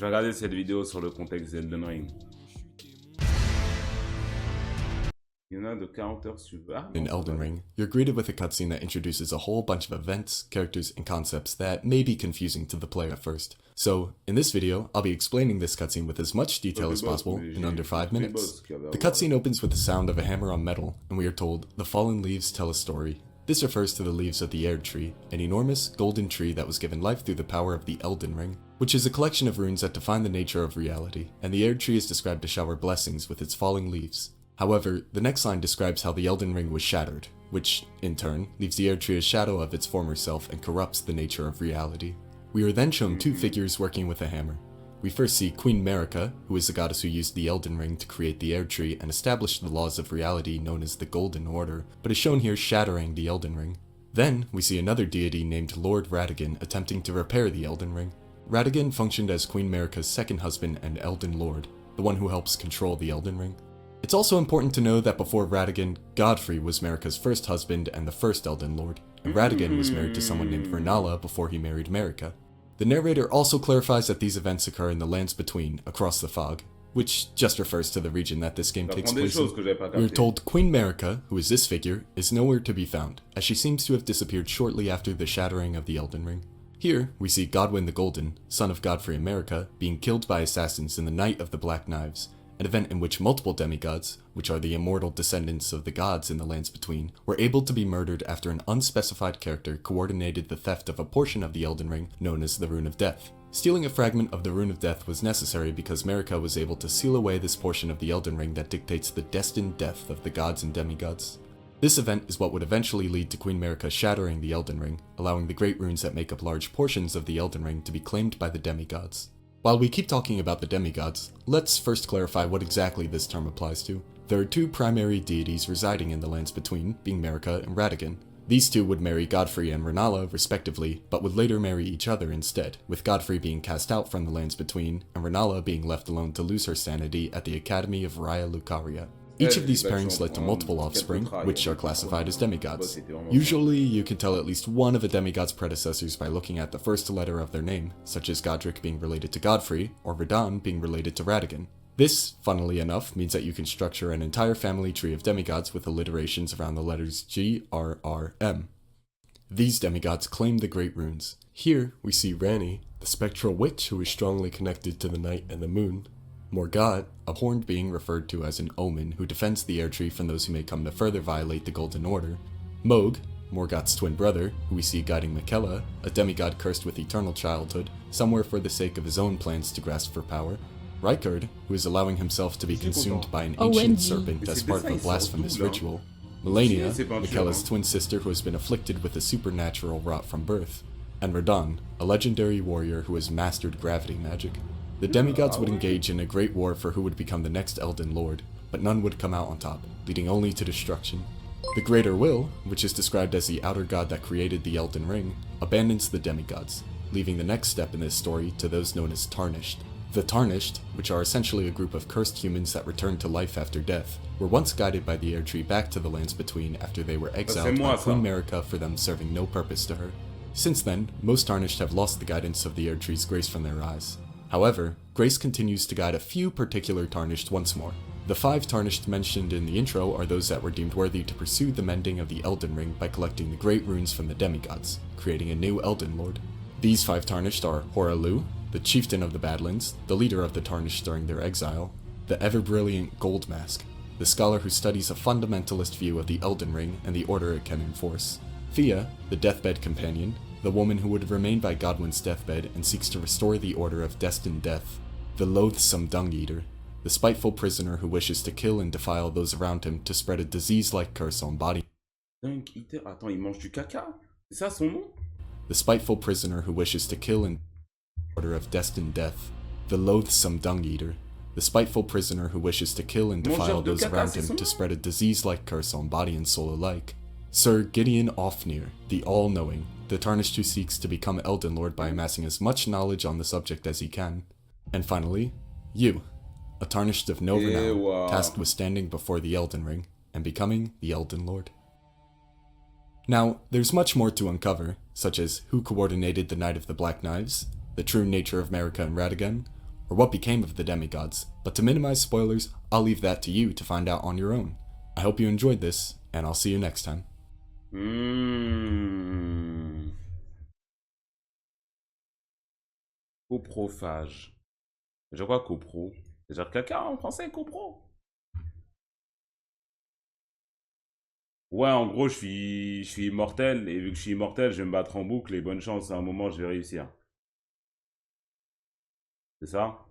vais regarder cette vidéo sur le contexte d'Elden Ring. Il y en a de 40 heures sur... In Elden Ring, you're greeted with a cutscene that introduces a whole bunch of events, characters, and concepts that may be confusing to the player at first. So, in this video, I'll be explaining this cutscene with as much detail as possible in under 5 minutes. The cutscene opens with the sound of a hammer on metal, and we are told, "The fallen leaves tell a story." This refers to the leaves of the Erd tree, an enormous, golden tree that was given life through the power of the Elden Ring, which is a collection of runes that define the nature of reality, and the Erd tree is described to shower blessings with its falling leaves. However, the next line describes how the Elden Ring was shattered, which, in turn, leaves the Erd tree a shadow of its former self and corrupts the nature of reality. We are then shown two figures working with a hammer. We first see Queen Marika, who is the goddess who used the Elden Ring to create the Erd tree and establish the laws of reality known as the Golden Order, but is shown here shattering the Elden Ring. Then, we see another deity named Lord Radagon attempting to repair the Elden Ring. Radagon functioned as Queen Marika's second husband and Elden Lord, the one who helps control the Elden Ring. It's also important to know that before Radagon, Godfrey was Marika's first husband and the first Elden Lord, and Radagon was married to someone named Vernala before he married Marika. The narrator also clarifies that these events occur in the lands between, across the fog, which just refers to the region that this game takes place in. We are told Queen Marika, who is this figure, is nowhere to be found, as she seems to have disappeared shortly after the shattering of the Elden Ring. Here, we see Godwyn the Golden, son of Godfrey and Marika, being killed by assassins in the Night of the Black Knives, an event in which multiple demigods, which are the immortal descendants of the gods in the lands between, were able to be murdered after an unspecified character coordinated the theft of a portion of the Elden Ring known as the Rune of Death. Stealing a fragment of the Rune of Death was necessary because Marika was able to seal away this portion of the Elden Ring that dictates the destined death of the gods and demigods. This event is what would eventually lead to Queen Marika shattering the Elden Ring, allowing the great runes that make up large portions of the Elden Ring to be claimed by the demigods. While we keep talking about the demigods, let's first clarify what exactly this term applies to. There are two primary deities residing in the lands between, being Marika and Radagon. These two would marry Godfrey and Rennala respectively, but would later marry each other instead, with Godfrey being cast out from the lands between, and Rennala being left alone to lose her sanity at the Academy of Raya Lucaria. Each of these pairings led to multiple offspring, which are classified as demigods. Usually, you can tell at least one of a demigod's predecessors by looking at the first letter of their name, such as Godric being related to Godfrey, or Radahn being related to Radagon. This, funnily enough, means that you can structure an entire family tree of demigods with alliterations around the letters G, R, R, M. These demigods claim the Great Runes. Here, we see Ranni, the spectral witch who is strongly connected to the night and the moon. Morgott, a horned being referred to as an omen who defends the Erd tree from those who may come to further violate the Golden Order. Mohg, Morgott's twin brother, who we see guiding Miquella, a demigod cursed with eternal childhood, somewhere for the sake of his own plans to grasp for power. Rykard, who is allowing himself to be consumed by an ancient serpent as part of a blasphemous ritual. Melania, Miquella's twin sister who has been afflicted with a supernatural rot from birth. And Radahn, a legendary warrior who has mastered gravity magic. The demigods would engage in a great war for who would become the next Elden Lord, but none would come out on top, leading only to destruction. The Greater Will, which is described as the outer god that created the Elden Ring, abandons the demigods, leaving the next step in this story to those known as Tarnished. The Tarnished, which are essentially a group of cursed humans that return to life after death, were once guided by the Erd tree back to the lands between after they were exiled by Queen Marika for them serving no purpose to her. Since then, most Tarnished have lost the guidance of the Erd tree's grace from their eyes. However, grace continues to guide a few particular Tarnished once more. The 5 Tarnished mentioned in the intro are those that were deemed worthy to pursue the mending of the Elden Ring by collecting the great runes from the demigods, creating a new Elden Lord. These 5 Tarnished are Hoarah, the chieftain of the Badlands, the leader of the Tarnished during their exile, the ever-brilliant Goldmask, the scholar who studies a fundamentalist view of the Elden Ring and the order it can enforce, Fia, the deathbed companion, the woman who would remain by Godwyn's deathbed and seeks to restore the order of destined death, the loathsome dung-eater, the spiteful prisoner who wishes to kill and defile those around him to spread a disease-like curse on body. Attends, il mange du caca? C'est ça son nom? The spiteful prisoner who wishes to kill and order of destined death, the loathsome dung-eater, the spiteful prisoner who wishes to kill and defile those around him to spread a disease-like curse on body and soul alike. Sir Gideon Ofnir, the all-knowing, the Tarnished who seeks to become Elden Lord by amassing as much knowledge on the subject as he can. And finally, you, a Tarnished of no renown, tasked with standing before the Elden Ring and becoming the Elden Lord. Now, there's much more to uncover, such as who coordinated the Night of the Black Knives, the true nature of Marika and Radagon, or what became of the demigods, but to minimize spoilers, I'll leave that to you to find out on your own. I hope you enjoyed this, and I'll see you next time. Coprophage. Déjà quoi, copro? Déjà caca en français, copro? Ouais, en gros, je suis immortel, et vu que je suis immortel, je vais me battre en boucle, et bonne chance, à un moment, je vais réussir. C'est ça?